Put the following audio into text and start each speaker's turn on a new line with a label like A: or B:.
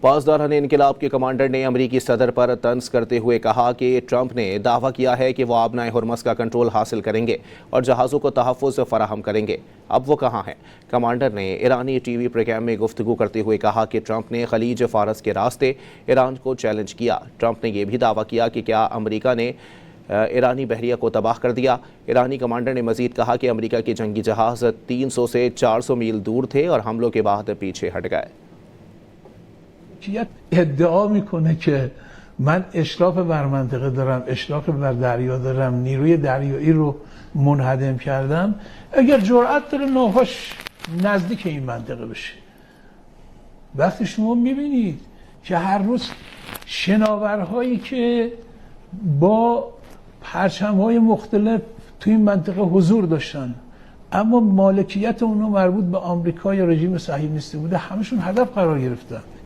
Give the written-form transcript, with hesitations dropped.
A: पासदारान इनकलाब के कमांडर ने अमरीकी सदर पर तंज करते हुए कहा कि ट्रंप ने दावा किया है कि वो आबनाए हुर्मस का कंट्रोल हासिल करेंगे और जहाज़ों को तहफ़्फ़ुज़ फराहम करेंगे। अब वो कहाँ हैं? कमांडर ने ईरानी टीवी प्रोग्राम में गुफ्तगू करते हुए कहा कि ट्रंप ने खलीज फ़ारस के रास्ते ईरान को चैलेंज किया। ट्रंप ने यह भी दावा किया कि क्या अमरीका ने ईरानी बहरिया को तबाह कर दिया। ईरानी कमांडर ने मजीद कहा कि अमरीका के जंगी जहाज़ 300 से 400 मील दूर थे और हमलों के बाद पीछे हट गए।
B: ادعا میکنه که من اشراف بر منطقه دارم، اشراف بر دریا دارم، نیروی دریایی رو منهدم کردم. اگر جرأت داره ناوهاش نزدیک این منطقه بشه. وقتی شما میبینید که هر روز شناورهایی که با پرچم‌های مختلف توی این منطقه حضور داشتن اما مالکیت اونها مربوط به آمریکا یا رژیم صهیونیستی بوده، همشون هدف قرار گرفتن.